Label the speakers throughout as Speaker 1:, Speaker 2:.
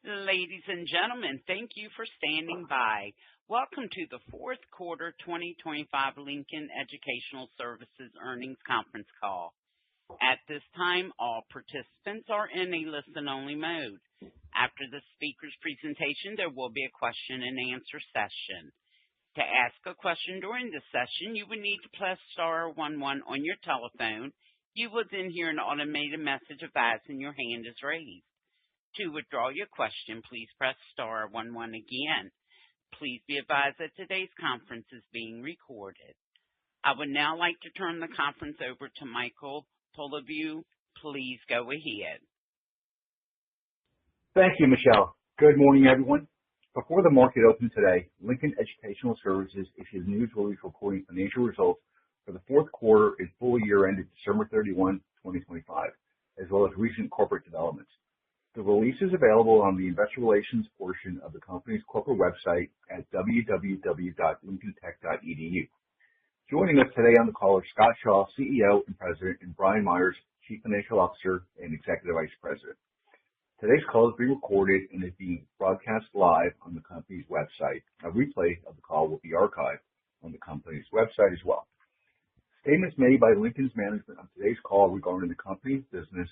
Speaker 1: Ladies and gentlemen, thank you for standing by. Welcome to the fourth quarter 2025 Lincoln Educational Services earnings conference call. At this time, all participants are in a listen-only mode. After the speaker's presentation, there will be a question-and-answer session. To ask a question during the session, you will need to press star 11 on your telephone. You will then hear an automated message advising your hand is raised. To withdraw your question, please press star 11 again. Please be advised that today's conference is being recorded. I would now like to turn the conference over to Michael Polyviou. Please go ahead.
Speaker 2: Thank you, Michelle. Good morning, everyone. Before the market opened today, Lincoln Educational Services issued a news release reporting financial results for the fourth quarter and full year ended December 31, 2025, as well as recent corporate developments. The release is available on the investor relations portion of the company's corporate website at www.lincolntech.edu. Joining us today on the call are Scott Shaw, CEO and President, and Brian Myers, Chief Financial Officer and Executive Vice President. Today's call is being recorded and is being broadcast live on the company's website. A replay of the call will be archived on the company's website as well. Statements made by Lincoln's management on today's call regarding the company's business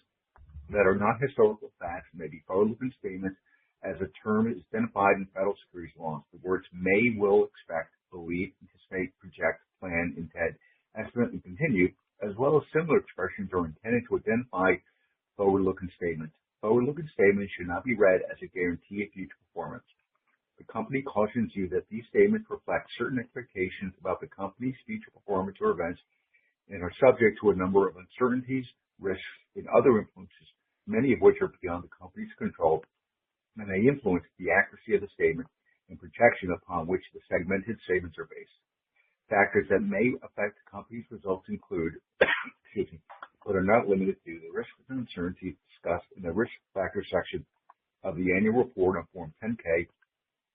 Speaker 2: that are not historical facts may be forward-looking statements as a term is identified in federal securities laws. The words may, will, expect, believe, anticipate, project, plan, intend, estimate, and continue, as well as similar expressions, are intended to identify forward-looking statements. Forward-looking statements should not be read as a guarantee of future performance. The company cautions you that these statements reflect certain expectations about the company's future performance or events and are subject to a number of uncertainties, risks, and other influences, many of which are beyond the company's control, and they influence the accuracy of the statement and projection upon which the segmented statements are based. Factors that may affect the company's results include, but are not limited to, the risks and uncertainties discussed in the risk factor section of the annual report on Form 10-K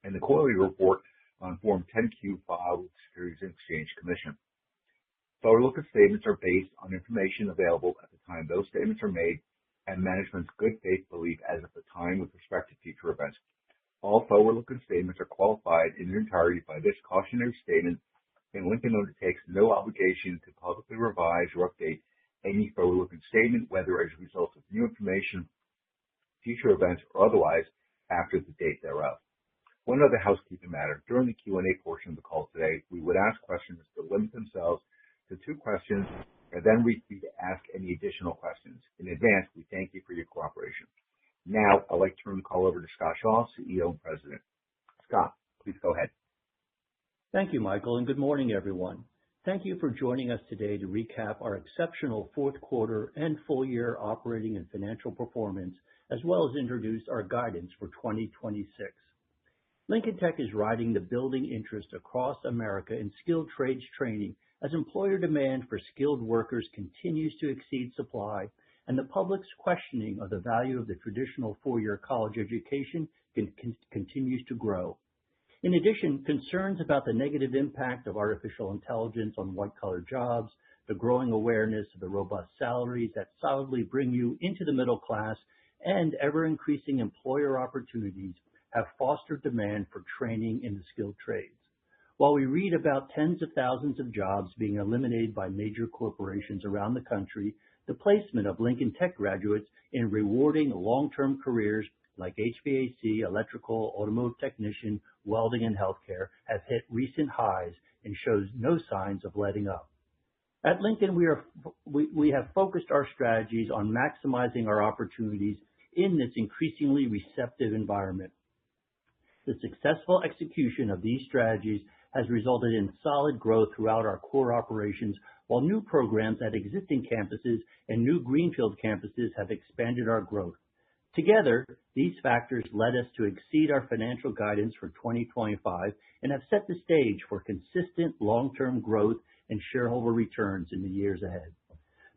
Speaker 2: and the quarterly report on Form 10-Q filed with the Securities and Exchange Commission. Forward-looking statements are based on information available at the time those statements are made and management's good faith belief as of the time with respect to future events. All forward-looking statements are qualified in their entirety by this cautionary statement, and Lincoln undertakes no obligation to publicly revise or update any forward-looking statement, whether as a result of new information, future events, or otherwise after the date thereof. One other housekeeping matter. During the Q&A portion of the call today, we would ask questions to limit themselves to 2 questions, and then we'd be to ask any additional questions. In advance, we thank you for your cooperation. Now, I'd like to turn the call over to Scott Shaw, CEO and President. Scott, please go ahead.
Speaker 3: Thank you, Michael, and good morning, everyone. Thank you for joining us today to recap our exceptional fourth quarter and full year operating and financial performance, as well as introduce our guidance for 2026. Lincoln Tech is riding the building interest across America in skilled trades training as employer demand for skilled workers continues to exceed supply, and the public's questioning of the value of the traditional 4-year college education continues to grow. In addition, concerns about the negative impact of artificial intelligence on white-collar jobs, the growing awareness of the robust salaries that solidly bring you into the middle class, and ever-increasing employer opportunities have fostered demand for training in the skilled trades. While we read about tens of thousands of jobs being eliminated by major corporations around the country, the placement of Lincoln Tech graduates in rewarding long-term careers like HVAC, electrical, automotive technician, welding, and healthcare has hit recent highs and shows no signs of letting up. At Lincoln, we have focused our strategies on maximizing our opportunities in this increasingly receptive environment. The successful execution of these strategies has resulted in solid growth throughout our core operations, while new programs at existing campuses and new greenfield campuses have expanded our growth. Together, these factors led us to exceed our financial guidance for 2025 and have set the stage for consistent long-term growth and shareholder returns in the years ahead.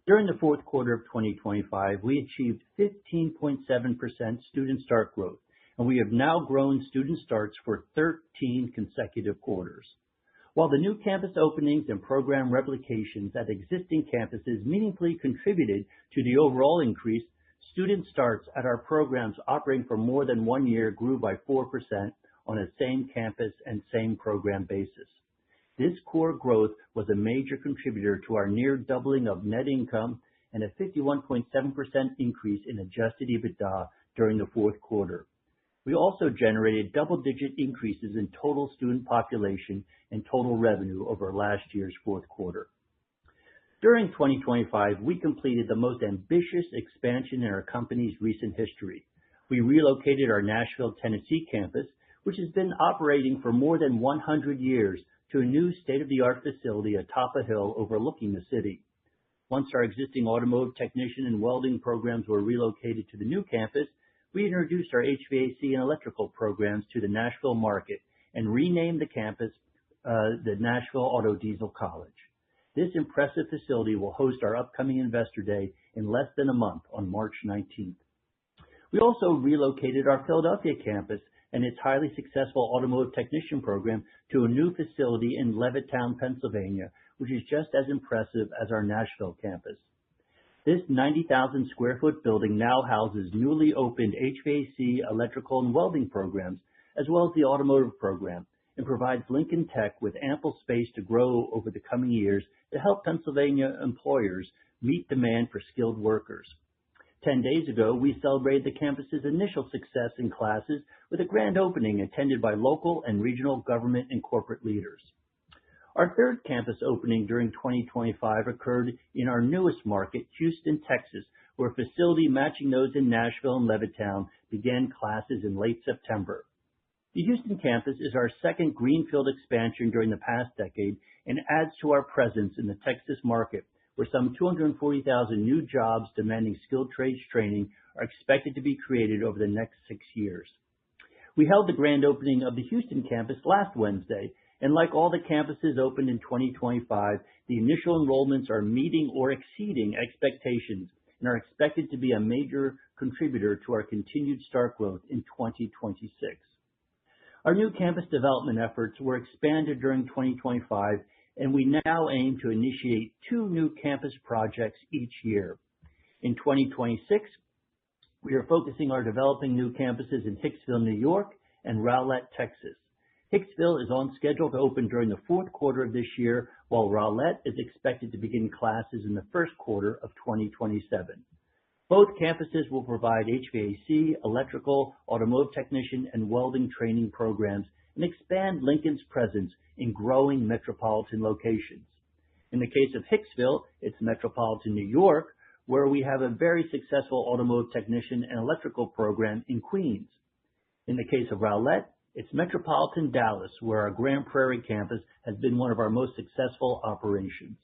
Speaker 3: During the fourth quarter of 2025, we achieved 15.7% student start growth, and we have now grown student starts for 13 consecutive quarters. While the new campus openings and program replications at existing campuses meaningfully contributed to the overall increase, student starts at our programs operating for more than 1 year grew by 4% on a same campus and same program basis. This core growth was a major contributor to our near doubling of net income and a 51.7% increase in adjusted EBITDA during the fourth quarter. We also generated double-digit increases in total student population and total revenue over last year's fourth quarter. During 2025, we completed the most ambitious expansion in our company's recent history. We relocated our Nashville, Tennessee campus, which has been operating for more than 100 years, to a new state-of-the-art facility atop a hill overlooking the city. Once our existing automotive technician and welding programs were relocated to the new campus, we introduced our HVAC and electrical programs to the Nashville market and renamed the campus the Nashville Auto Diesel College. This impressive facility will host our upcoming Investor Day in less than a month on March 19th. We also relocated our Philadelphia campus and its highly successful automotive technician program to a new facility in Levittown, Pennsylvania, which is just as impressive as our Nashville campus. This 90,000 square foot building now houses newly opened HVAC, electrical, and welding programs, as well as the automotive program, and provides Lincoln Tech with ample space to grow over the coming years to help Pennsylvania employers meet demand for skilled workers. 10 days ago, we celebrated the campus's initial success in classes with a grand opening attended by local and regional government and corporate leaders. Our third campus opening during 2025 occurred in our newest market, Houston, Texas, where a facility matching those in Nashville and Levittown began classes in late September. The Houston campus is our second greenfield expansion during the past decade and adds to our presence in the Texas market, where some 240,000 new jobs demanding skilled trades training are expected to be created over the next 6 years. We held the grand opening of the Houston campus last Wednesday, and like all the campuses opened in 2025, the initial enrollments are meeting or exceeding expectations and are expected to be a major contributor to our continued start growth in 2026. Our new campus development efforts were expanded during 2025, and we now aim to initiate 2 new campus projects each year. In 2026, we are focusing on developing new campuses in Hicksville, New York, and Rowlett, Texas. Hicksville is on schedule to open during the fourth quarter of this year, while Rowlett is expected to begin classes in the first quarter of 2027. Both campuses will provide HVAC, electrical, automotive technician, and welding training programs and expand Lincoln's presence in growing metropolitan locations. In the case of Hicksville, it's metropolitan New York, where we have a very successful automotive technician and electrical program in Queens. In the case of Rowlett, it's metropolitan Dallas, where our Grand Prairie campus has been one of our most successful operations.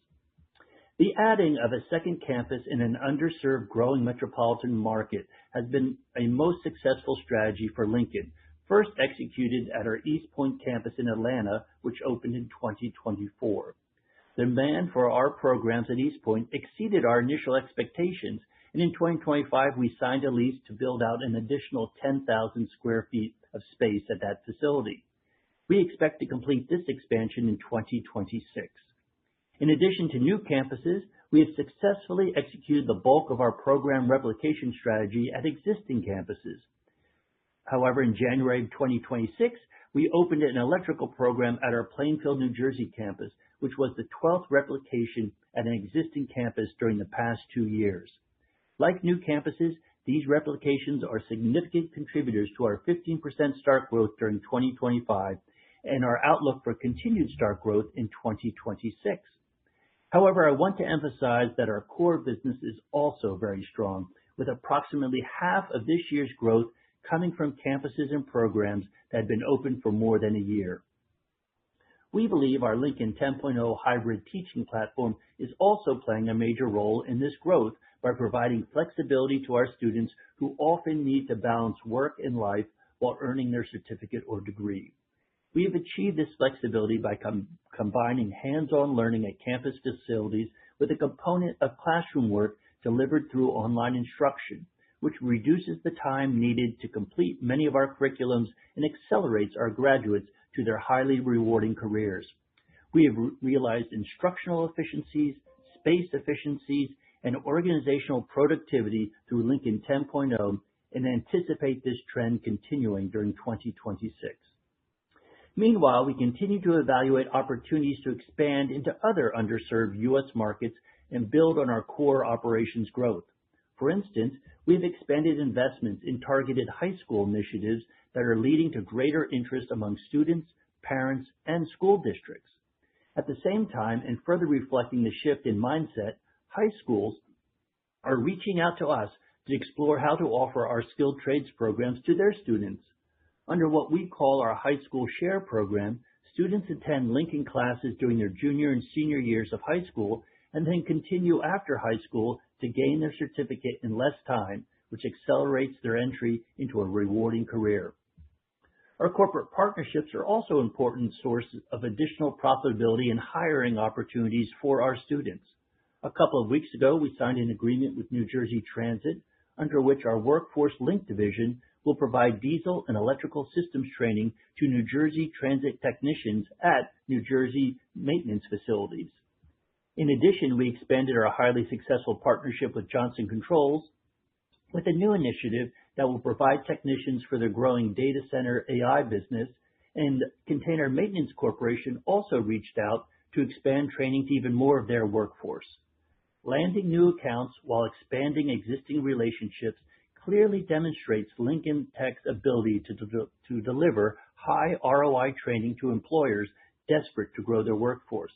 Speaker 3: The adding of a second campus in an underserved growing metropolitan market has been a most successful strategy for Lincoln, first executed at our East Point campus in Atlanta, which opened in 2024. The demand for our programs at East Point exceeded our initial expectations, and in 2025 we signed a lease to build out an additional 10,000 square feet of space at that facility. We expect to complete this expansion in 2026. In addition to new campuses, we have successfully executed the bulk of our program replication strategy at existing campuses. However, in January of 2026, we opened an electrical program at our Plainfield, New Jersey campus, which was the 12th replication at an existing campus during the past 2 years. Like new campuses, these replications are significant contributors to our 15% start growth during 2025 and our outlook for continued start growth in 2026. However, I want to emphasize that our core business is also very strong, with approximately half of this year's growth coming from campuses and programs that have been open for more than a year. We believe our Lincoln 10.0 hybrid teaching platform is also playing a major role in this growth by providing flexibility to our students who often need to balance work and life while earning their certificate or degree. We have achieved this flexibility by combining hands-on learning at campus facilities with a component of classroom work delivered through online instruction, which reduces the time needed to complete many of our curriculums and accelerates our graduates to their highly rewarding careers. We have realized instructional efficiencies, space efficiencies, and organizational productivity through Lincoln 10.0 and anticipate this trend continuing during 2026. Meanwhile, we continue to evaluate opportunities to expand into other underserved U.S. markets and build on our core operations growth. For instance, we have expanded investments in targeted high school initiatives that are leading to greater interest among students, parents, and school districts. At the same time, and further reflecting the shift in mindset, high schools are reaching out to us to explore how to offer our skilled trades programs to their students. Under what we call our High School Share program, students attend Lincoln classes during their junior and senior years of high school and then continue after high school to gain their certificate in less time, which accelerates their entry into a rewarding career. Our corporate partnerships are also important sources of additional profitability and hiring opportunities for our students. A couple of weeks ago, we signed an agreement with New Jersey Transit, under which our Workforce Link division will provide diesel and electrical systems training to New Jersey Transit technicians at New Jersey maintenance facilities. In addition, we expanded our highly successful partnership with Johnson Controls with a new initiative that will provide technicians for their growing data center AI business, and Container Maintenance Corporation also reached out to expand training to even more of their workforce. Landing new accounts while expanding existing relationships clearly demonstrates Lincoln Tech's ability to deliver high ROI training to employers desperate to grow their workforce.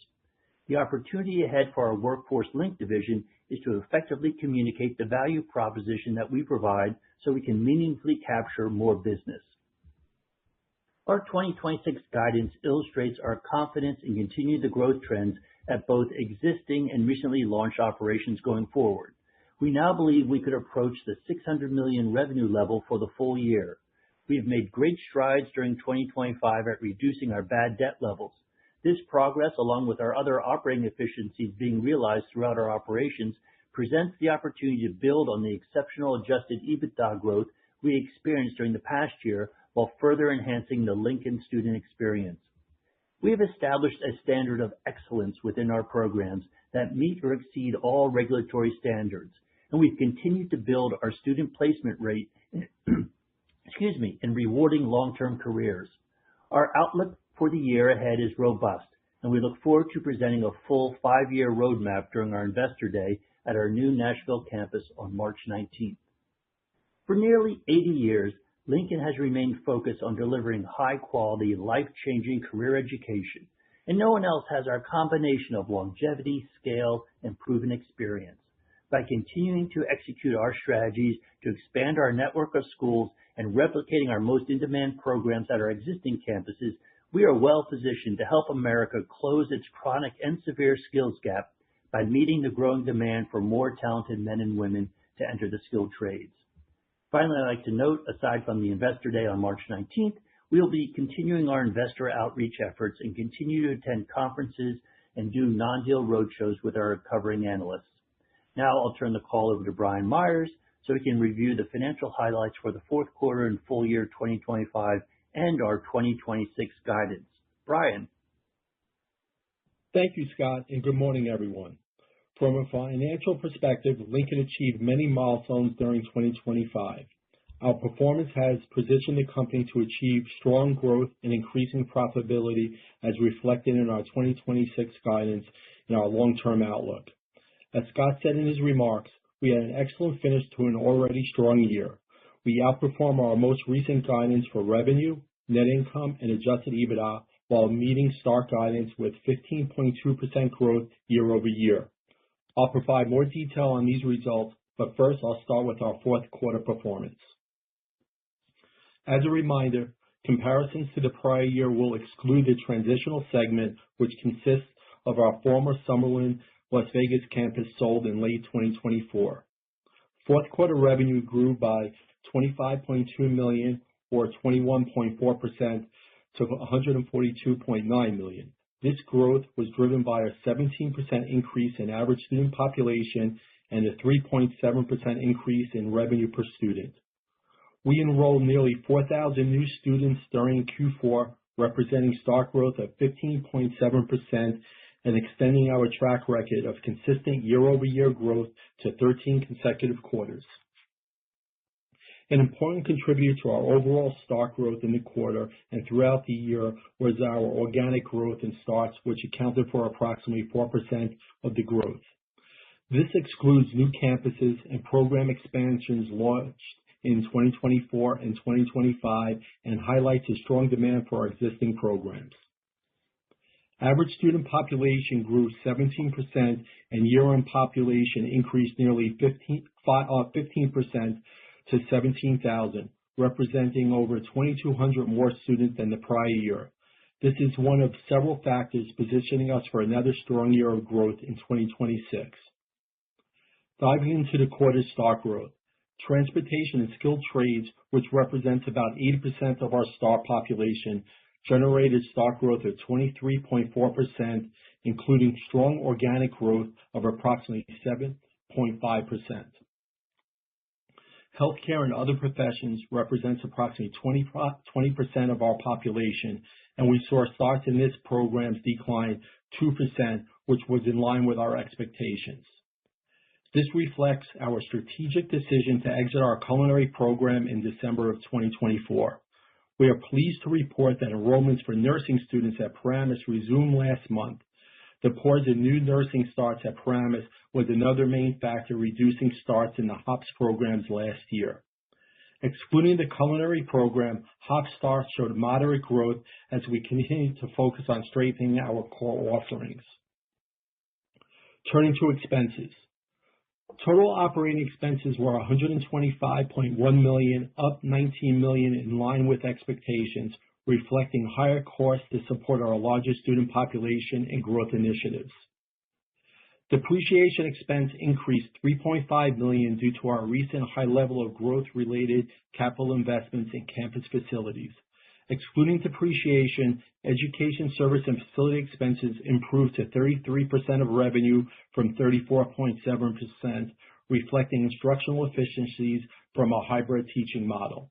Speaker 3: The opportunity ahead for our Workforce Link division is to effectively communicate the value proposition that we provide so we can meaningfully capture more business. Our 2026 guidance illustrates our confidence in continuing the growth trends at both existing and recently launched operations going forward. We now believe we could approach the $600 million revenue level for the full year. We have made great strides during 2025 at reducing our bad debt levels. This progress, along with our other operating efficiencies being realized throughout our operations, presents the opportunity to build on the exceptional adjusted EBITDA growth we experienced during the past year while further enhancing the Lincoln student experience. We have established a standard of excellence within our programs that meet or exceed all regulatory standards, and we've continued to build our student placement rate in rewarding long-term careers. Our outlook for the year ahead is robust, and we look forward to presenting a full 5-year roadmap during our Investor Day at our new Nashville campus on March 19th. For nearly 80 years, Lincoln has remained focused on delivering high-quality, life-changing career education, and no one else has our combination of longevity, scale, and proven experience. By continuing to execute our strategies to expand our network of schools and replicating our most in-demand programs at our existing campuses, we are well positioned to help America close its chronic and severe skills gap by meeting the growing demand for more talented men and women to enter the skilled trades. Finally, I'd like to note, aside from the Investor Day on March 19th, we will be continuing our investor outreach efforts and continue to attend conferences and do non-deal roadshows with our covering analysts. Now I'll turn the call over to Brian Myers so he can review the financial highlights for the fourth quarter and full year 2025 and our 2026 guidance. Brian.
Speaker 4: Thank you, Scott, and good morning, everyone. From a financial perspective, Lincoln achieved many milestones during 2025. Our performance has positioned the company to achieve strong growth and increasing profitability as reflected in our 2026 guidance and our long-term outlook. As Scott said in his remarks, we had an excellent finish to an already strong year. We outperformed our most recent guidance for revenue, net income, and adjusted EBITDA while meeting start guidance with 15.2% growth year over year. I'll provide more detail on these results, but first I'll start with our fourth quarter performance. As a reminder, comparisons to the prior year will exclude the transitional segment, which consists of our former Summerlin, Las Vegas campus sold in late 2024. Fourth quarter revenue grew by $25.2 million or 21.4% to $142.9 million. This growth was driven by a 17% increase in average student population and a 3.7% increase in revenue per student. We enrolled nearly 4,000 new students during Q4, representing start growth of 15.7% and extending our track record of consistent year-over-year growth to 13 consecutive quarters. An important contributor to our overall start growth in the quarter and throughout the year was our organic growth in starts, which accounted for approximately 4% of the growth. This excludes new campuses and program expansions launched in 2024 and 2025 and highlights a strong demand for our existing programs. Average student population grew 17% and year-end population increased nearly 15% to 17,000, representing over 2,200 more students than the prior year. This is one of several factors positioning us for another strong year of growth in 2026. Diving into the quarter's start growth, transportation and skilled trades, which represents about 80% of our start population, generated start growth of 23.4%, including strong organic growth of approximately 7.5%. Healthcare and other professions represents approximately 20% of our population, and we saw starts in these programs decline 2%, which was in line with our expectations. This reflects our strategic decision to exit our culinary program in December of 2024. We are pleased to report that enrollments for nursing students at Paramus resumed last month. The pause in new nursing starts at Paramus was another main factor reducing starts in the HOPS programs last year. Excluding the culinary program, HOPS starts showed moderate growth as we continue to focus on strengthening our core offerings. Turning to expenses. Total operating expenses were $125.1 million, up $19 million in line with expectations, reflecting higher costs to support our largest student population and growth initiatives. Depreciation expense increased $3.5 million due to our recent high level of growth-related capital investments in campus facilities. Excluding depreciation, education service and facility expenses improved to 33% of revenue from 34.7%, reflecting instructional efficiencies from a hybrid teaching model.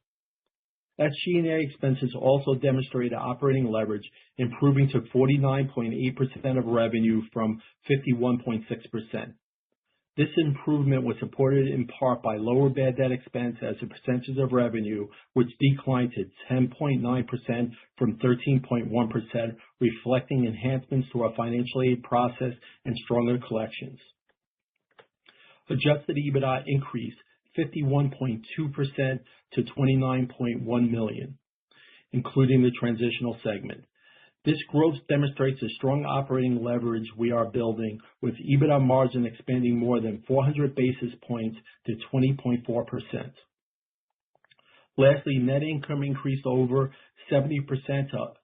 Speaker 4: SG&A expenses also demonstrated operating leverage, improving to 49.8% of revenue from 51.6%. This improvement was supported in part by lower bad debt expense as a percentage of revenue, which declined to 10.9% from 13.1%, reflecting enhancements to our financial aid process and stronger collections. Adjusted EBITDA increased 51.2% to $29.1 million, including the transitional segment. This growth demonstrates the strong operating leverage we are building, with EBITDA margin expanding more than 400 basis points to 20.4%. Lastly, net income increased over 70%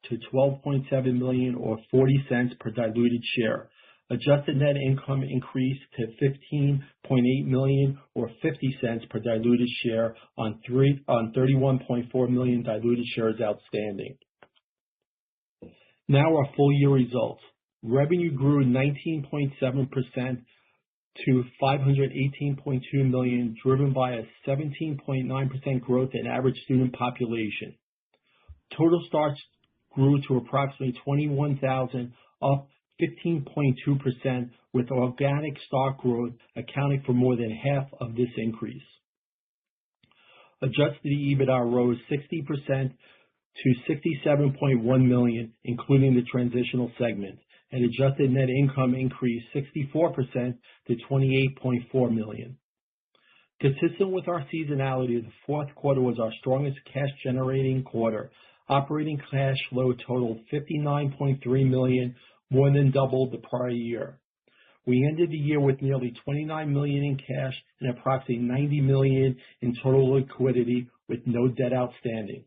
Speaker 4: to $12.7 million or 40 cents per diluted share. Adjusted net income increased to $15.8 million or 50 cents per diluted share on 31.4 million diluted shares outstanding. Now our full year results. Revenue grew 19.7% to $518.2 million, driven by a 17.9% growth in average student population. Total starts grew to approximately 21,000, up 15.2%, with organic start growth accounting for more than half of this increase. Adjusted EBITDA rose 60% to $67.1 million, including the transitional segment, and adjusted net income increased 64% to $28.4 million. Consistent with our seasonality, the fourth quarter was our strongest cash-generating quarter. Operating cash flow totaled $59.3 million, more than double the prior year. We ended the year with nearly $29 million in cash and approximately $90 million in total liquidity, with no debt outstanding.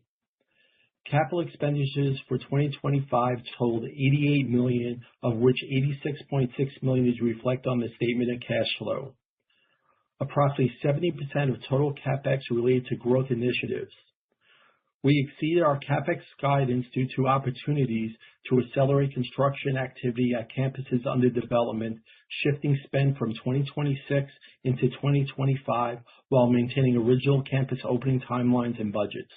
Speaker 4: Capital expenditures for 2025 totaled $88 million, of which $86.6 million is reflected on the statement of cash flow. Approximately 70% of total CapEx related to growth initiatives. We exceeded our CapEx guidance due to opportunities to accelerate construction activity at campuses under development, shifting spend from 2026 into 2025 while maintaining original campus opening timelines and budgets.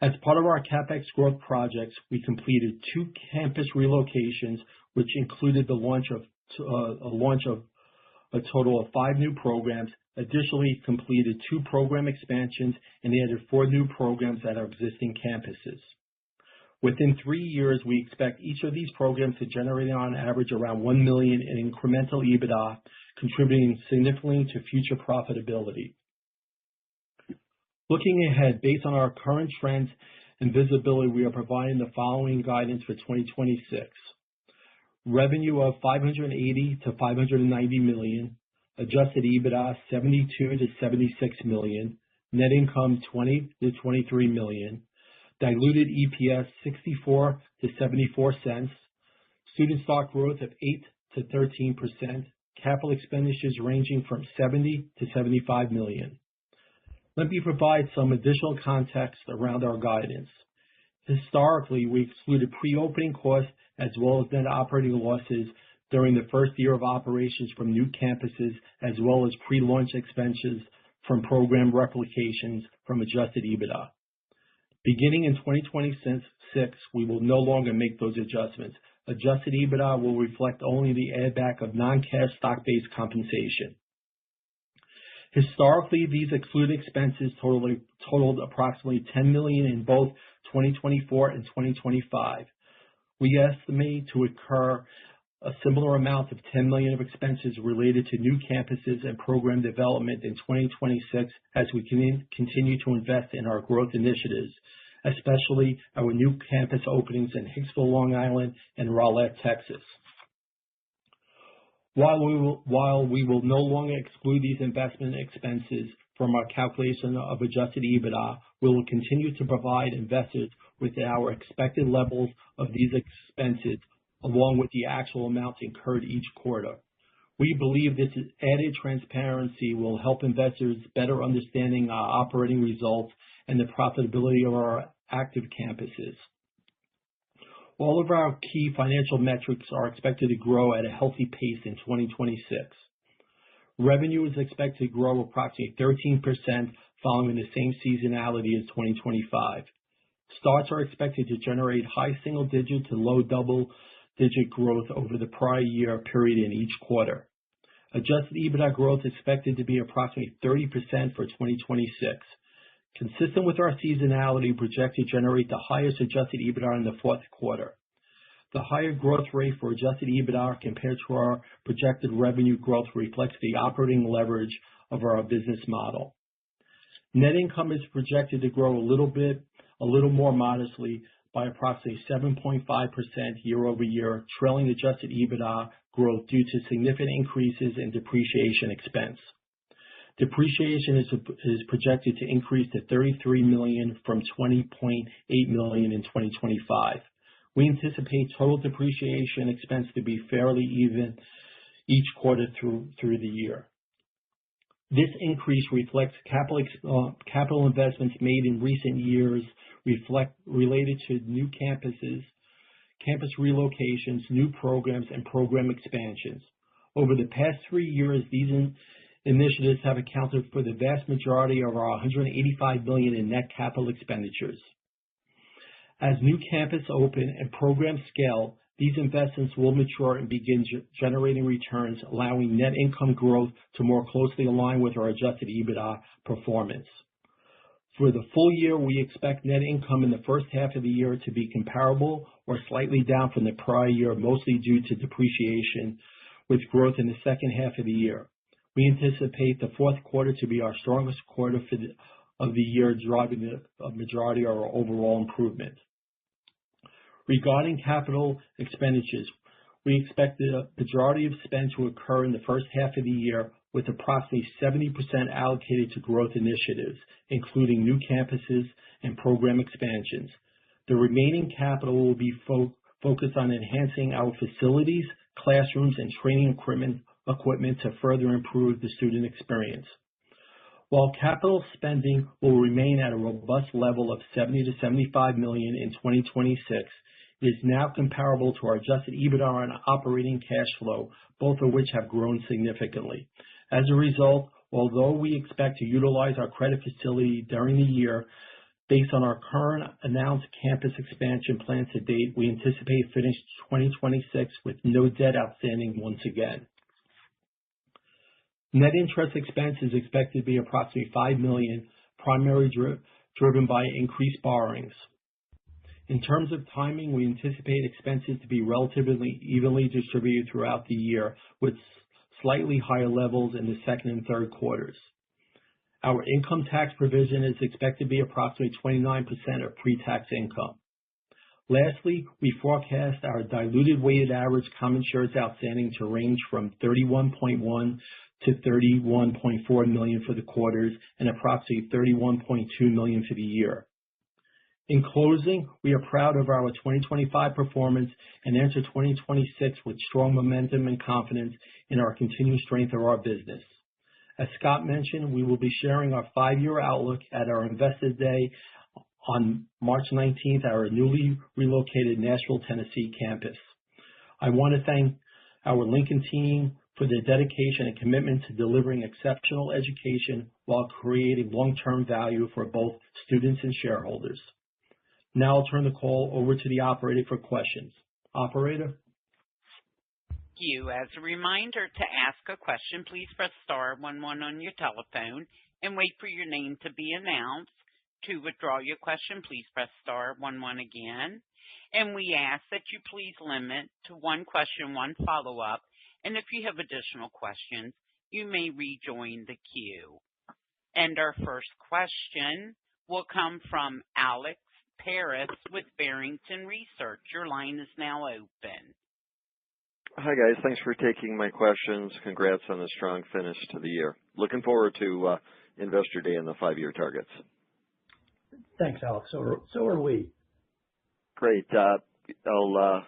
Speaker 4: As part of our CapEx growth projects, we completed 2 campus relocations, which included the launch of a total of 5 new programs, additionally completed 2 program expansions, and added 4 new programs at our existing campuses. Within 3 years, we expect each of these programs to generate on average around $1 million in incremental EBITDA, contributing significantly to future profitability. Looking ahead, based on our current trends and visibility, we are providing the following guidance for 2026. Revenue of $580 to $590 million, adjusted EBITDA $72 to $76 million, net income $20 to $23 million, diluted EPS 64 to 74 cents, student stock growth of 8 to 13%, capital expenditures ranging from $70 to $75 million. Let me provide some additional context around our guidance. Historically, we excluded pre-opening costs as well as net operating losses during the first year of operations from new campuses, as well as pre-launch expenses from program replications from adjusted EBITDA. Beginning in 2026, we will no longer make those adjustments. Adjusted EBITDA will reflect only the add back of non-cash stock-based compensation. Historically, these excluded expenses totaled approximately $10 million in both 2024 and 2025. We estimate to incur a similar amount of $10 million of expenses related to new campuses and program development in 2026 as we continue to invest in our growth initiatives, especially our new campus openings in Hicksville, Long Island, and Rowlett, Texas. While we will no longer exclude these investment expenses from our calculation of adjusted EBITDA, we will continue to provide investors with our expected levels of these expenses along with the actual amounts incurred each quarter. We believe this added transparency will help investors better understanding our operating results and the profitability of our active campuses. All of our key financial metrics are expected to grow at a healthy pace in 2026. Revenue is expected to grow approximately 13% following the same seasonality as 2025. Starts are expected to generate high single-digit to low double-digit growth over the prior year period in each quarter. Adjusted EBITDA growth is expected to be approximately 30% for 2026. Consistent with our seasonality, projected to generate the highest adjusted EBITDA in the fourth quarter. The higher growth rate for adjusted EBITDA compared to our projected revenue growth reflects the operating leverage of our business model. Net income is projected to grow a little more modestly by approximately 7.5% year over year, trailing adjusted EBITDA growth due to significant increases in depreciation expense. Depreciation is projected to increase to $33 million from $20.8 million in 2025. We anticipate total depreciation expense to be fairly even each quarter through the year. This increase reflects capital investments made in recent years related to new campuses, campus relocations, new programs, and program expansions. Over the past 3 years, these initiatives have accounted for the vast majority of our $185 million in net capital expenditures. As new campus open and programs scale, these investments will mature and begin generating returns, allowing net income growth to more closely align with our adjusted EBITDA performance. For the full year, we expect net income in the first half of the year to be comparable or slightly down from the prior year, mostly due to depreciation, with growth in the second half of the year. We anticipate the fourth quarter to be our strongest quarter of the year, driving the majority of our overall improvement. Regarding capital expenditures, we expect the majority of spend to occur in the first half of the year, with approximately 70% allocated to growth initiatives, including new campuses and program expansions. The remaining capital will be focused on enhancing our facilities, classrooms, and training equipment to further improve the student experience. While capital spending will remain at a robust level of $70 to $75 million in 2026, it is now comparable to our adjusted EBITDA and operating cash flow, both of which have grown significantly. As a result, although we expect to utilize our credit facility during the year, Based on our current announced campus expansion plans to date, we anticipate finishing 2026 with no debt outstanding once again. Net interest expense is expected to be approximately $5 million, primarily driven by increased borrowings. In terms of timing, we anticipate expenses to be relatively evenly distributed throughout the year, with slightly higher levels in the second and third quarters. Our income tax provision is expected to be approximately 29% of pre-tax income. Lastly, we forecast our diluted weighted average common shares outstanding to range from 31.1 to 31.4 million for the quarters and approximately 31.2 million for the year. In closing, we are proud of our 2025 performance and enter 2026 with strong momentum and confidence in our continued strength of our business. As Scott mentioned, we will be sharing our 5-year outlook at our Investor Day on March 19th at our newly relocated Nashville, Tennessee campus. I want to thank our Lincoln team for their dedication and commitment to delivering exceptional education while creating long-term value for both students and shareholders. Now I'll turn the call over to the operator for questions. Operator?
Speaker 1: You. As a reminder, to ask a question, please press star 11 on your telephone and wait for your name to be announced. To withdraw your question, please press star 11 again. And we ask that you please limit to one question, one follow-up. And if you have additional questions, you may rejoin the queue. And our first question will come from Alex Paris with Barrington Research. Your line is now open.
Speaker 5: Hi, guys. Thanks for taking my questions. Congrats on the strong finish to the year. Looking forward to Investor Day and the 5-year targets.
Speaker 3: Thanks, Alex. So are we.
Speaker 5: Great. I'll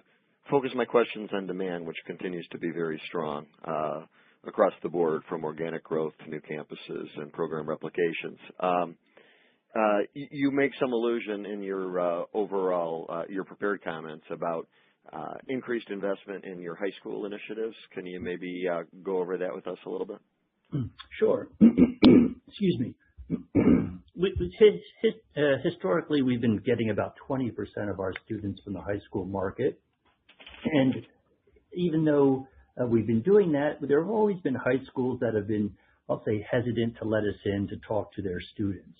Speaker 5: focus my questions on demand, which continues to be very strong across the board, from organic growth to new campuses and program replications. You make some allusion in your overall your prepared comments about increased investment in your high school initiatives. Can you maybe go over that with us a little bit?
Speaker 3: Sure. Excuse me. Historically, we've been getting about 20% of our students from the high school market. And even though we've been doing that, there have always been high schools that have been, I'll say, hesitant to let us in to talk to their students.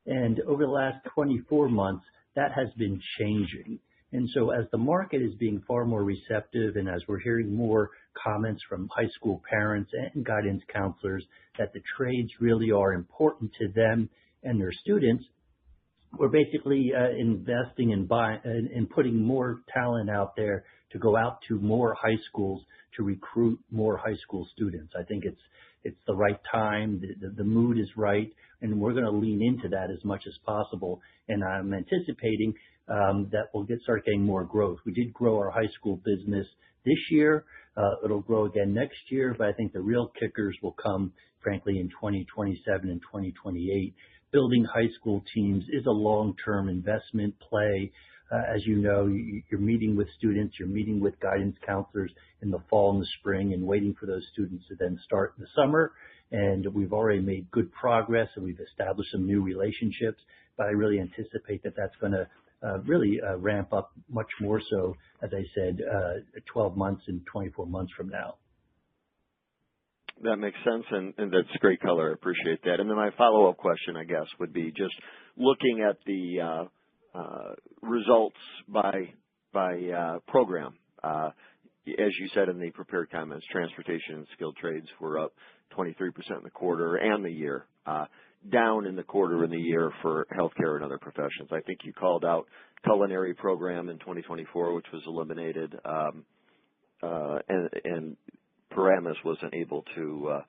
Speaker 3: And over the last 24 months, that has been changing. And so as the market is being far more receptive and as we're hearing more comments from high school parents and guidance counselors that the trades really are important to them and their students, we're basically investing in putting more talent out there to go out to more high schools to recruit more high school students. I think it's the right time, the mood is right, and we're going to lean into that as much as possible. And I'm anticipating that we'll start getting more growth. We did grow our high school business this year. It'll grow again next year, but I think the real kickers will come, frankly, in 2027 and 2028. Building high school teams is a long-term investment play. As you know, you're meeting with students, you're meeting with guidance counselors in the fall and the spring and waiting for those students to then start in the summer. And we've already made good progress and we've established some new relationships, but I really anticipate that that's going to really ramp up much more so, as I said, 12 months and 24 months from now.
Speaker 5: That makes sense, and that's great color. I appreciate that. And then my follow-up question, I guess, would be just looking at the results by program. As you said in the prepared comments, transportation and skilled trades were up 23% in the quarter and the year, down in the quarter and the year for healthcare and other professions. I think you called out culinary program in 2024, which was eliminated, and Paramus wasn't able to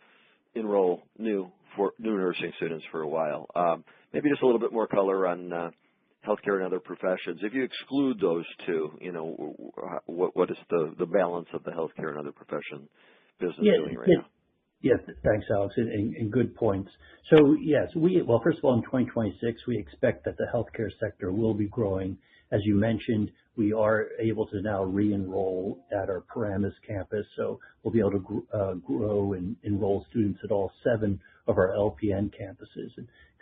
Speaker 5: enroll new nursing students for a while. Maybe just a little bit more color on healthcare and other professions. If you exclude those two, what is the balance of the healthcare and other profession business doing right now?
Speaker 3: Yes, thanks, Alex, and good points. So, yes, first of all, in 2026, we expect that the healthcare sector will be growing. As you mentioned, we are able to now re-enroll at our Paramus campus, so we'll be able to grow and enroll students at all 7 of our LPN campuses.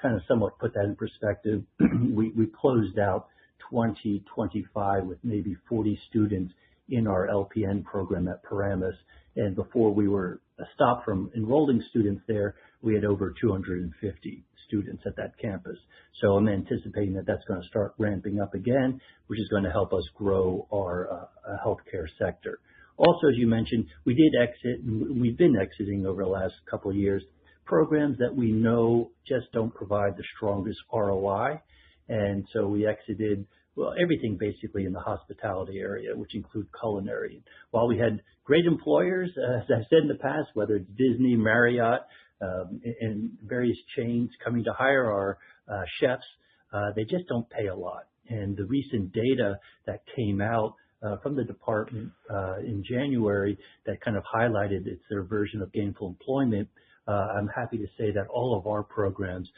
Speaker 3: kind of somewhat put that in perspective, we closed out 2025 with maybe 40 students in our LPN program at Paramus. And before we were stopped from enrolling students there, we had over 250 students at that campus. So I'm anticipating that that's going to start ramping up again, which is going to help us grow our healthcare sector. Also, as you mentioned, we did exit, and we've been exiting over the last couple of years, programs that we know just don't provide the strongest ROI. And so we exited, well, everything basically in the hospitality area, which include culinary. While we had great employers, as I've said in the past, whether it's Disney, Marriott, and various chains coming to hire our chefs, they just don't pay a lot. And the recent data that came out from the department in January that kind of highlighted it's their version of gainful employment, I'm happy to say that all of our programs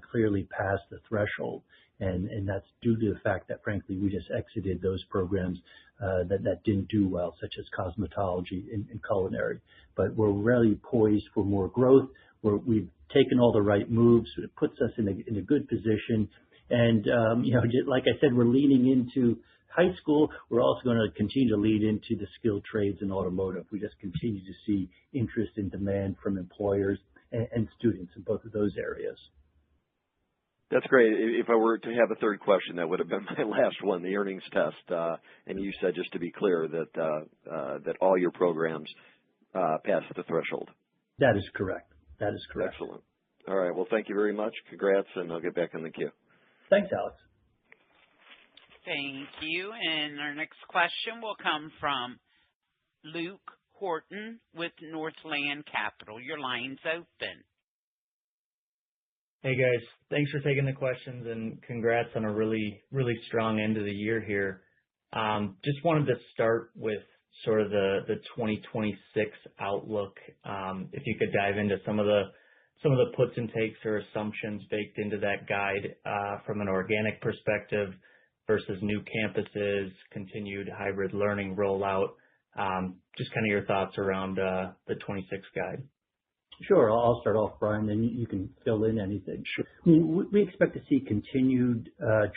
Speaker 3: clearly passed the threshold. And that's due to the fact that, frankly, we just exited those programs that didn't do well, such as cosmetology and culinary. But we're really poised for more growth. We've taken all the right moves. It puts us in a good position. And, like I said, we're leaning into high school. We're also going to continue to lead into the skilled trades and automotive. We just continue to see interest and demand from employers and students in both of those areas.
Speaker 5: That's great. If I were to have a third question, that would have been my last one, the earnings test. And you said, just to be clear, that all your programs passed the threshold.
Speaker 3: That is correct. That is correct.
Speaker 5: Excellent. All right. Well, thank you very much. Congrats, and I'll get back in the queue.
Speaker 3: Thanks, Alex.
Speaker 1: Thank you. And our next question will come from Luke Horton with Northland Capital. Your line's open.
Speaker 6: Hey guys, thanks for taking the questions and congrats on a really, really strong end of the year here. Just wanted to start with sort of the 2026 outlook. If you could dive into some of the puts and takes or assumptions baked into that guide from an organic perspective versus new campuses, continued hybrid learning rollout. Just kind of your thoughts around the 26 guide.
Speaker 3: Sure. I'll start off, Brian, and you can fill in anything. Sure. We expect to see continued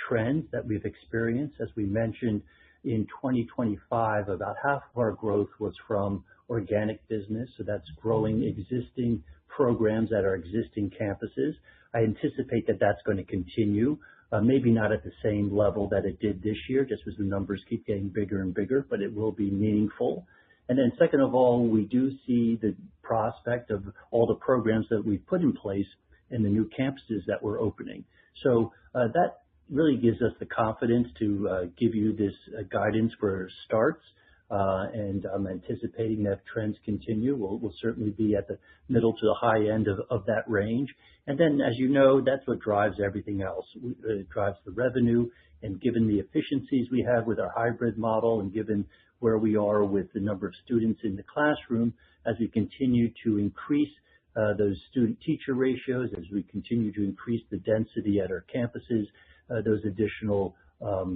Speaker 3: trends that we've experienced. As we mentioned, in 2025, about half of our growth was from organic business, so that's growing existing programs at our existing campuses. I anticipate that that's going to continue, maybe not at the same level that it did this year, just as the numbers keep getting bigger and bigger, but it will be meaningful. And then second of all, we do see the prospect of all the programs that we've put in place in the new campuses that we're opening. So that really gives us the confidence to give you this guidance for starts. And I'm anticipating that if trends continue, we'll certainly be at the middle to the high end of that range. And then, as you know, that's what drives everything else. It drives the revenue. And given the efficiencies we have with our hybrid model and given where we are with the number of students in the classroom, as we continue to increase those student-teacher ratios, as we continue to increase the density at our campuses, those additional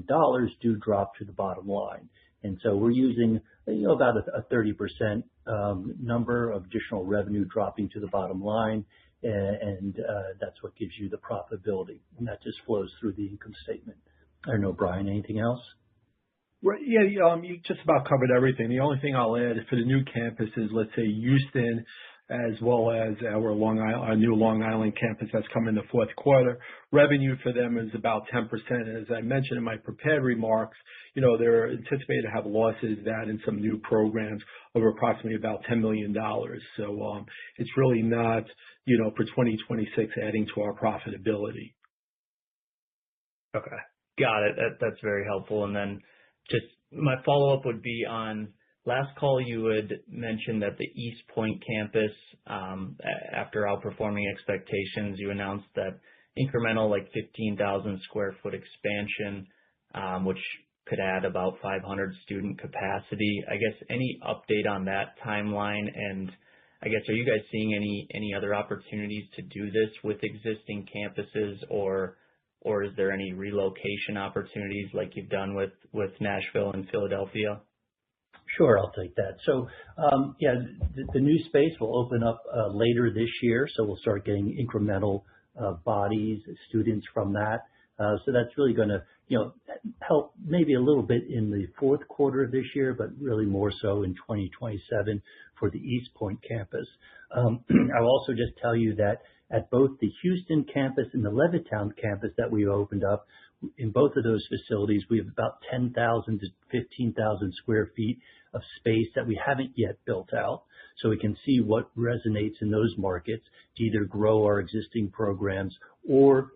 Speaker 3: dollars do drop to the bottom line. And so we're using about a 30% number of additional revenue dropping to the bottom line, and that's what gives you the profitability. And that just flows through the income statement. I don't know, Brian, anything else?
Speaker 4: Right. Yeah, you just about covered everything. The only thing I'll add is for the new campuses, let's say Houston, as well as our new Long Island campus that's coming in the fourth quarter. Revenue for them is about 10%. And as I mentioned in my prepared remarks, they're anticipated to have losses that in some new programs of approximately about $10 million. So it's really not, for 2026 adding to our profitability.
Speaker 6: Okay. Got it. That's very helpful. And then just my follow-up would be on last call you had mentioned that the East Point campus, after outperforming expectations, you announced that incremental 15,000 square foot expansion, which could add about 500 student capacity. I guess any update on that timeline? And I guess, are you guys seeing any other opportunities to do this with existing campuses, or is there any relocation opportunities like you've done with Nashville and Philadelphia?
Speaker 3: Sure, I'll take that. So, the new space will open up later this year, so we'll start getting incremental bodies, students from that. So that's really going to, help maybe a little bit in the fourth quarter of this year, but really more so in 2027 for the East Point campus. I'll also just tell you that at both the Houston campus and the Levittown campus that we opened up, in both of those facilities, we have about 10,000 to 15,000 square feet of space that we haven't yet built out. So we can see what resonates in those markets to either grow our existing programs or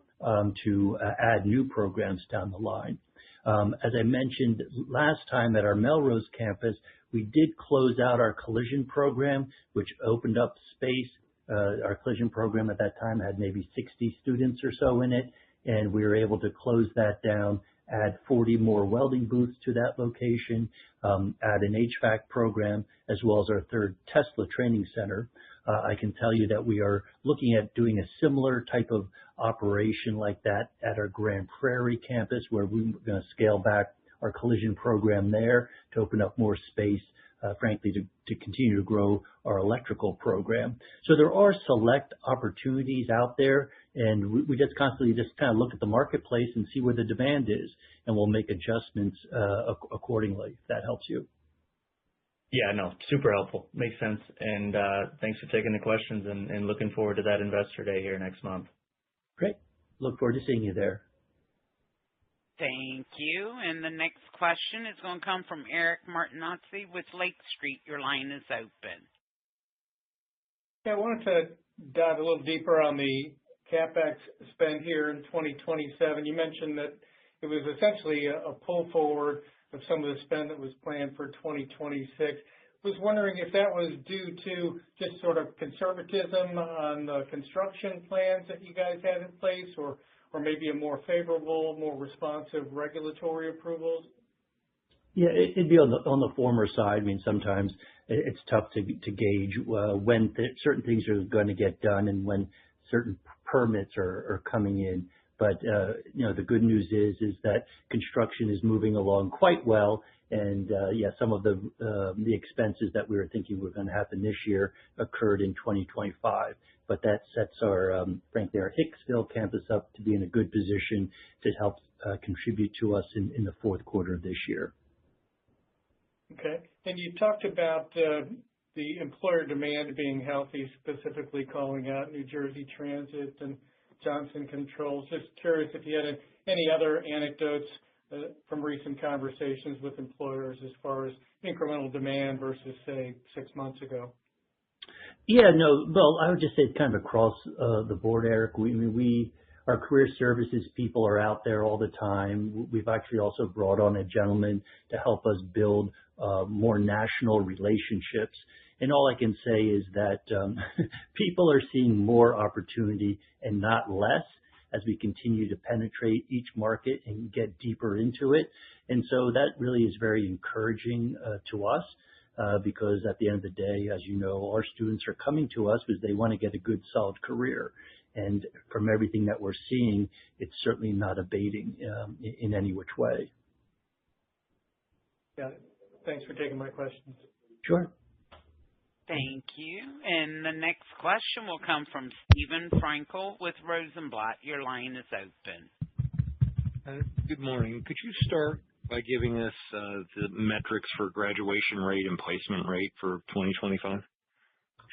Speaker 3: to add new programs down the line. As I mentioned last time at our Melrose campus, we did close out our collision program, which opened up space. Our collision program at that time had maybe 60 students or so in it, and we were able to close that down, add 40 more welding booths to that location, add an HVAC program, as well as our third Tesla training center. I can tell you that we are looking at doing a similar type of operation like that at our Grand Prairie campus, where we're going to scale back our collision program there to open up more space, frankly, to continue to grow our electrical program. So there are select opportunities out there, and we just constantly just kind of look at the marketplace and see where the demand is, and we'll make adjustments accordingly, if that helps you.
Speaker 6: Yeah, no, super helpful. Makes sense. And thanks for taking the questions and looking forward to that Investor Day here next month.
Speaker 3: Great. Look forward to seeing you there.
Speaker 1: Thank you. And the next question is going to come from Eric Martinozzi with Lake Street. Your line is open.
Speaker 7: Yeah, I wanted to dive a little deeper on the CapEx spend here in 2027. You mentioned that it was essentially a pull forward of some of the spend that was planned for 2026. I was wondering if that was due to just sort of conservatism on the construction plans that you guys had in place, or maybe a more favorable, more responsive regulatory approvals?
Speaker 3: Yeah, it'd be on the former side. I mean, sometimes it's tough to gauge when certain things are going to get done and when certain permits are coming in. But the good news is that construction is moving along quite well, and some of the expenses that we were thinking were going to happen this year occurred in 2025. But that sets frankly, our Hicksville campus up to be in a good position to help contribute to us in the fourth quarter of this year.
Speaker 7: Okay. And you talked about the employer demand being healthy, specifically calling out New Jersey Transit and Johnson Controls. Just curious if you had any other anecdotes from recent conversations with employers as far as incremental demand versus, say, 6 months ago.
Speaker 3: Yeah, no, well, I would just say kind of across the board, Eric. Our career services people are out there all the time. We've actually also brought on a gentleman to help us build more national relationships. And all I can say is that people are seeing more opportunity and not less as we continue to penetrate each market and get deeper into it. And so that really is very encouraging to us because at the end of the day, as you know, our students are coming to us because they want to get a good, solid career. And from everything that we're seeing, it's certainly not abating in any which way.
Speaker 7: Got it. Thanks for taking my questions.
Speaker 3: Sure.
Speaker 1: Thank you. And the next question will come from Stephen Frankel with Rosenblatt. Your line is open.
Speaker 8: Good morning. Could you start by giving us the metrics for graduation rate and placement rate for 2025?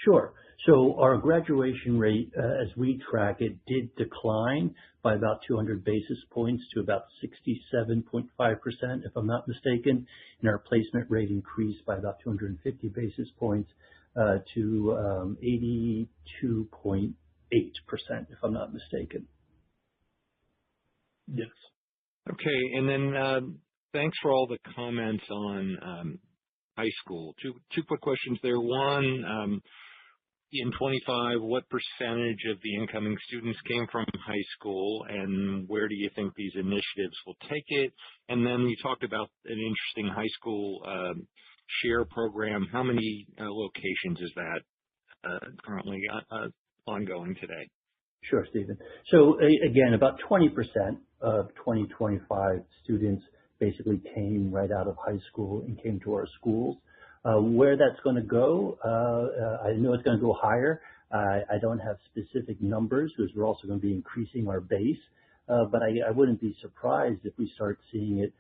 Speaker 3: Sure. So our graduation rate, as we track it, did decline by about 200 basis points to about 67.5%, if I'm not mistaken. And our placement rate increased by about 250 basis points to 82.8%, if I'm not mistaken.
Speaker 8: Yes. Okay. And then thanks for all the comments on high school. Two quick questions there. One, in 25, what percentage of the incoming students came from high school, and where do you think these initiatives will take it? And then you talked about an interesting high school share program. How many locations is that currently ongoing today?
Speaker 3: Sure, Stephen. So again, about 20% of 2025 students basically came right out of high school and came to our schools. Where that's going to go, I know it's going to go higher. I don't have specific numbers because we're also going to be increasing our base, but I wouldn't be surprised if we start seeing it,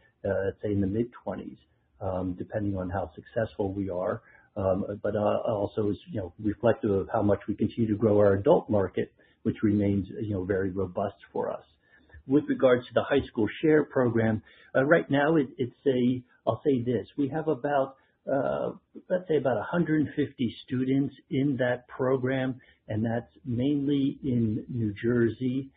Speaker 3: say, in the mid-20s, depending on how successful we are. But also is, reflective of how much we continue to grow our adult market, which remains, very robust for us. With regards to the high school share program, right now I'll say this, we have about, let's say about 150 students in that program, and that's mainly in New Jersey,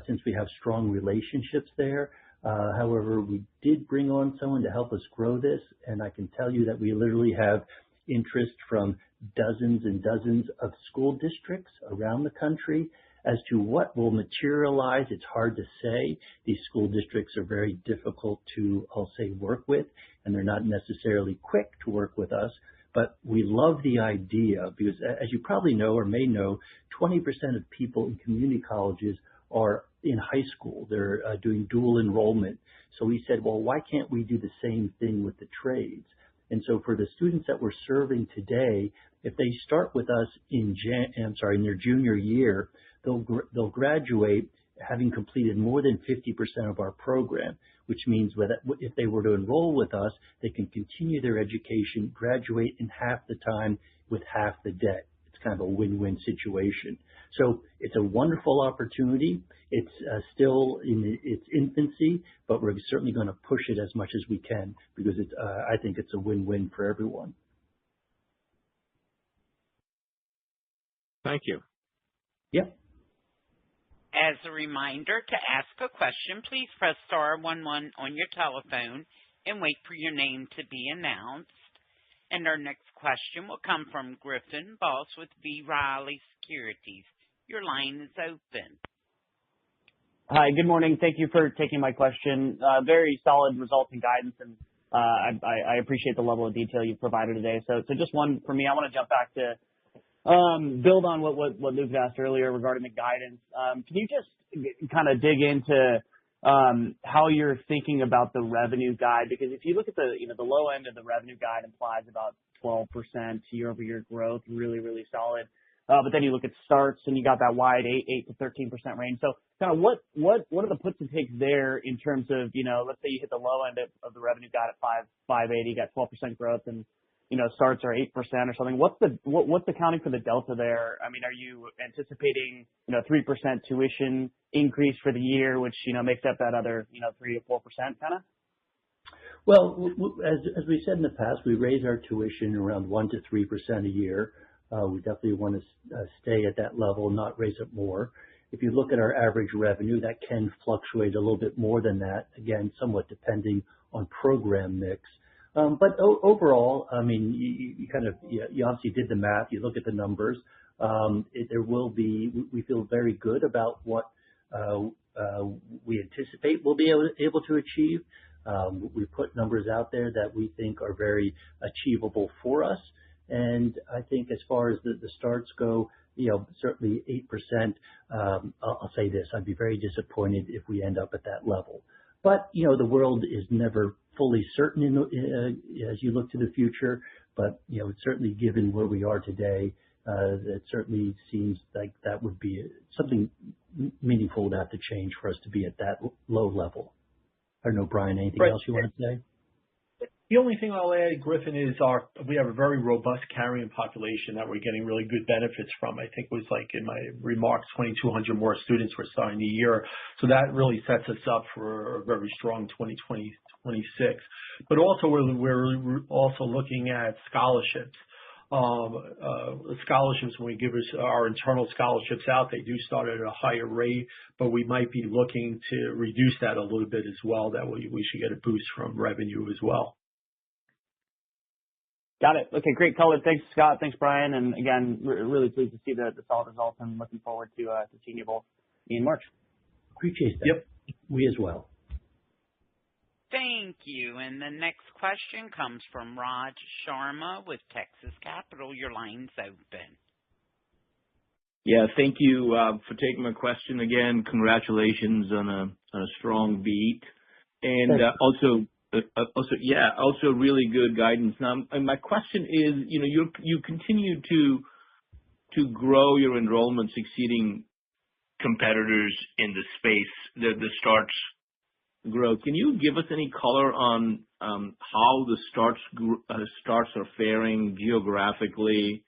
Speaker 3: since we have strong relationships there. However, we did bring on someone to help us grow this, and I can tell you that we literally have interest from dozens and dozens of school districts around the country. As to what will materialize, it's hard to say. These school districts are very difficult to, I'll say, work with, and they're not necessarily quick to work with us. But we love the idea because, as you probably know or may know, 20% of people in community colleges are in high school. They're doing dual enrollment. So we said, well, why can't we do the same thing with the trades? And so for the students that we're serving today, if they start with us in their junior year, they'll graduate having completed more than 50% of our program, which means that if they were to enroll with us, they can continue their education, graduate in half the time with half the debt. It's kind of a win-win situation. So it's a wonderful opportunity. It's still in its infancy, but we're certainly going to push it as much as we can because I think it's a win-win for everyone.
Speaker 8: Thank you.
Speaker 3: Yep.
Speaker 1: As a reminder, to ask a question, please press star 11 on your telephone and wait for your name to be announced. And our next question will come from Griffin Boss with B. Riley Securities. Your line is open.
Speaker 9: Hi, good morning. Thank you for taking my question. Very solid results and guidance, and I appreciate the level of detail you've provided today. So just one for me. I want to jump back to build on what Luke asked earlier regarding the guidance. Can you just kind of dig into how you're thinking about the revenue guide? Because if you look at the low end of the revenue guide implies about 12% year-over-year growth, really, really solid. But then you look at starts and you got that wide 8 to 13% range. So kind of what are the puts and takes there in terms of, let's say you hit the low end of the revenue guide at 580, got 12% growth, and starts are 8% or something. What's accounting for the delta there? I mean, are you anticipating 3% tuition increase for the year, which makes up that other 3 to 4% kind of?
Speaker 3: Well, as we said in the past, we raise our tuition around 1 to 3% a year. We definitely want to stay at that level, not raise it more. If you look at our average revenue, that can fluctuate a little bit more than that, again, somewhat depending on program mix. But overall, I mean, you obviously did the math. You look at the numbers. We feel very good about what we anticipate we'll be able to achieve. We put numbers out there that we think are very achievable for us. And I think as far as the starts go, certainly 8%, I'll say this, I'd be very disappointed if we end up at that level. But, the world is never fully certain as you look to the future. But, certainly given where we are today, it certainly seems like that would be something meaningful to have to change for us to be at that low level. I don't know, Brian, anything else you want to say?
Speaker 4: The only thing I'll add, Griffin, is we have a very robust carrying population that we're getting really good benefits from. I think it was like in my remarks, 2,200 more students were starting the year. So that really sets us up for a very strong 2026. But also we're also looking at scholarships. Scholarships, when we give our internal scholarships out, they do start at a higher rate, but we might be looking to reduce that a little bit as well. That way we should get a boost from revenue as well.
Speaker 9: Got it. Okay, great color. Thanks, Scott. Thanks, Brian. And again, really pleased to see the solid results and looking forward to Senior Bowl in March.
Speaker 3: Appreciate that. Yep. We as well.
Speaker 1: Thank you. And the next question comes from Raj Sharma with Texas Capital. Your line's open.
Speaker 10: Yeah, thank you for taking my question again. Congratulations on a strong beat. And also really good guidance. Now, my question is, you continue to to grow your enrollments exceeding competitors in the space, the starts growth. Can you give us any color on how the starts are faring geographically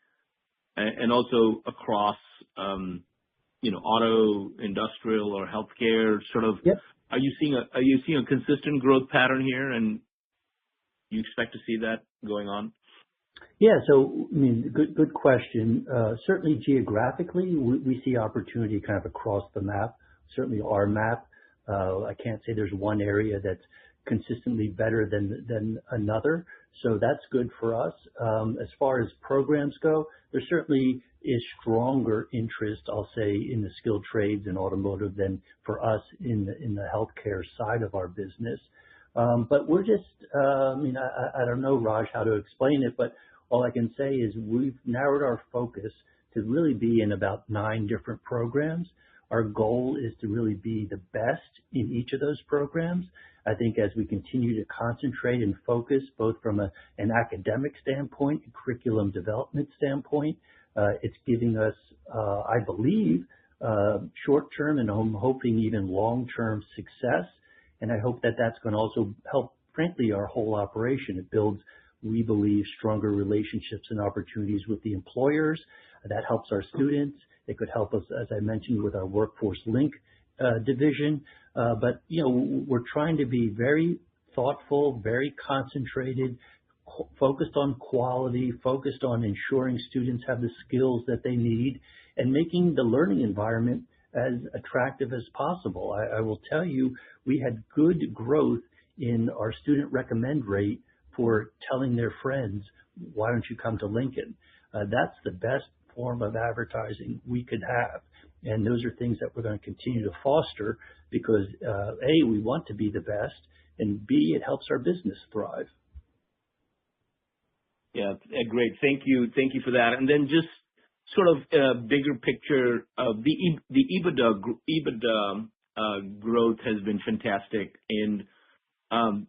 Speaker 10: and also across, auto, industrial, or healthcare? Sort of,
Speaker 3: Yep.
Speaker 10: are you seeing a consistent growth pattern here, and you expect to see that going on?
Speaker 3: Yeah. So, I mean, good question. Certainly geographically, we see opportunity kind of across the map, certainly our map. I can't say there's one area that's consistently better than another. So that's good for us. As far as programs go, there certainly is stronger interest, I'll say, in the skilled trades and automotive than for us in the healthcare side of our business. But we're just, I don't know, Raj, how to explain it, but all I can say is we've narrowed our focus to really be in about 9 different programs. Our goal is to really be the best in each of those programs. I think as we continue to concentrate and focus both from an academic standpoint and curriculum development standpoint, it's giving us, I believe, short-term and I'm hoping even long-term success. And I hope that that's going to also help, frankly, our whole operation. It builds, we believe, stronger relationships and opportunities with the employers. That helps our students. It could help us, as I mentioned, with our Workforce Link division. But, we're trying to be very thoughtful, very concentrated, focused on quality, focused on ensuring students have the skills that they need, and making the learning environment as attractive as possible. I will tell you, we had good growth in our student recommend rate for telling their friends, why don't you come to Lincoln? That's the best form of advertising we could have. And those are things that we're going to continue to foster because, A, we want to be the best, and B, it helps our business thrive.
Speaker 10: Yeah, great. Thank you for that. And then just sort of a bigger picture of the EBITDA growth has been fantastic, and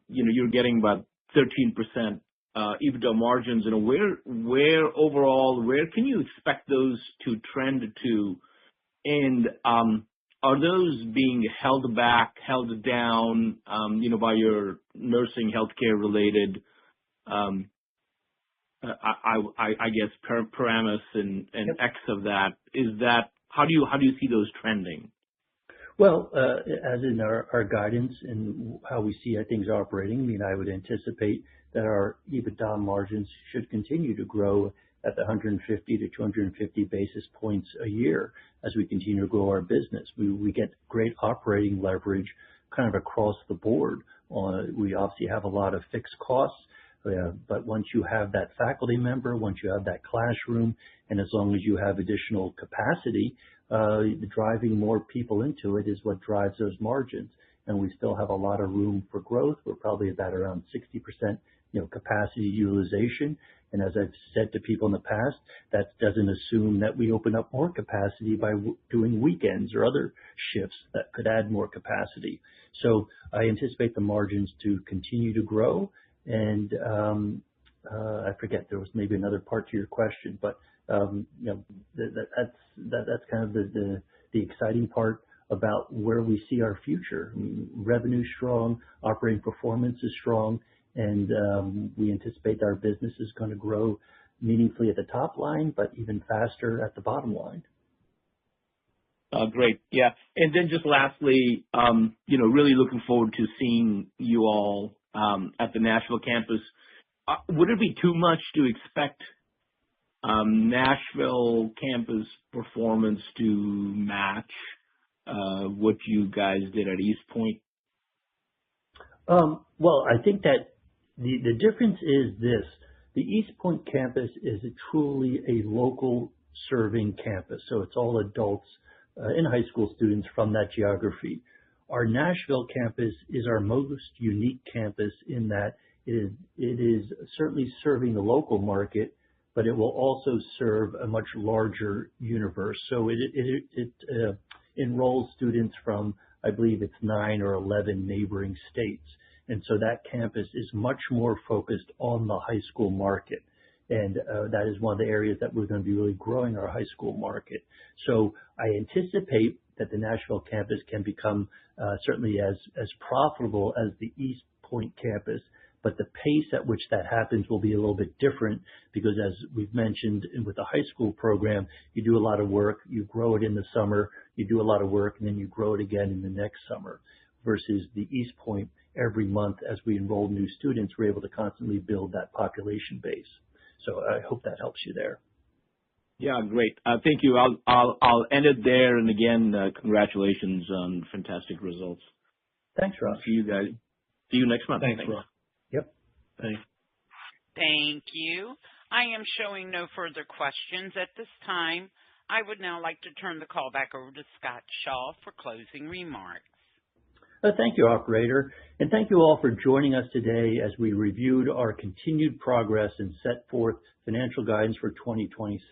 Speaker 10: you're getting about 13% EBITDA margins. And where overall can you expect those to trend to? And are those being held back, held down, by your nursing healthcare related? I guess Paramus and X of that. Is that how do you see those trending?
Speaker 3: Well, as in our guidance and how we see things operating, I would anticipate that our EBITDA margins should continue to grow at the 150 to 250 basis points a year as we continue to grow our business. We get great operating leverage kind of across the board. We obviously have a lot of fixed costs, but once you have that faculty member, once you have that classroom, and as long as you have additional capacity, driving more people into it is what drives those margins. And we still have a lot of room for growth. We're probably about around 60%, capacity utilization. And as I've said to people in the past, that doesn't assume that we open up more capacity by doing weekends or other shifts that could add more capacity. So I anticipate the margins to continue to grow. And I forget, there was maybe another part to your question, but that's kind of the exciting part about where we see our future. Revenue strong, operating performance is strong, and we anticipate our business is going to grow meaningfully at the top line, but even faster at the bottom line.
Speaker 10: Great. Yeah. And then just lastly, really looking forward to seeing you all at the Nashville campus. Would it be too much to expect Nashville campus performance to match what you guys did at East Point?
Speaker 3: Well, I think that the difference is this. The East Point campus is truly a local serving campus. So it's all adults and high school students from that geography. Our Nashville campus is our most unique campus in that it is certainly serving the local market, but it will also serve a much larger universe. So it enrolls students from, I believe it's 9 or 11 neighboring states. And so that campus is much more focused on the high school market. And that is one of the areas that we're going to be really growing our high school market. So I anticipate that the Nashville campus can become certainly as profitable as the East Point campus, but the pace at which that happens will be a little bit different because, as we've mentioned with the high school program, you do a lot of work, you grow it in the summer, you do a lot of work, and then you grow it again in the next summer, versus the East Point, every month as we enroll new students, we're able to constantly build that population base. So I hope that helps you there.
Speaker 10: Yeah, great. Thank you. I'll end it there. And again, congratulations on fantastic results.
Speaker 3: Thanks, Ross.
Speaker 10: See you guys. See you next month.
Speaker 4: Thanks, Ross.
Speaker 3: Yep.
Speaker 4: Thanks.
Speaker 1: Thank you. I am showing no further questions at this time. I would now like to turn the call back over to Scott Shaw for closing remarks.
Speaker 3: Thank you, operator, and thank you all for joining us today as we reviewed our continued progress and set forth financial guidance for 2026.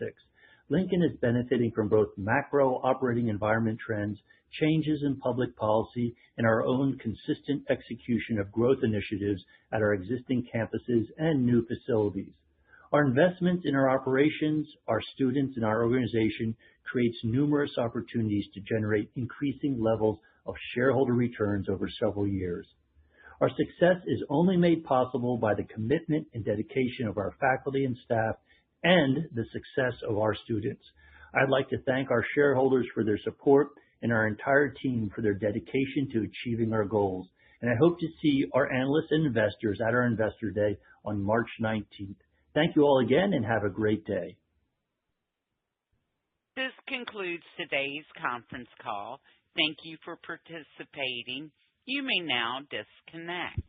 Speaker 3: Lincoln is benefiting from both macro operating environment trends, changes in public policy, and our own consistent execution of growth initiatives at our existing campuses and new facilities. Our investments in our operations, our students, and our organization creates numerous opportunities to generate increasing levels of shareholder returns over several years. Our success is only made possible by the commitment and dedication of our faculty and staff and the success of our students. I'd like to thank our shareholders for their support and our entire team for their dedication to achieving our goals. And I hope to see our analysts and investors at our Investor Day on March 19th. Thank you all again and have a great day.
Speaker 1: This concludes today's conference call. Thank you for participating. You may now disconnect.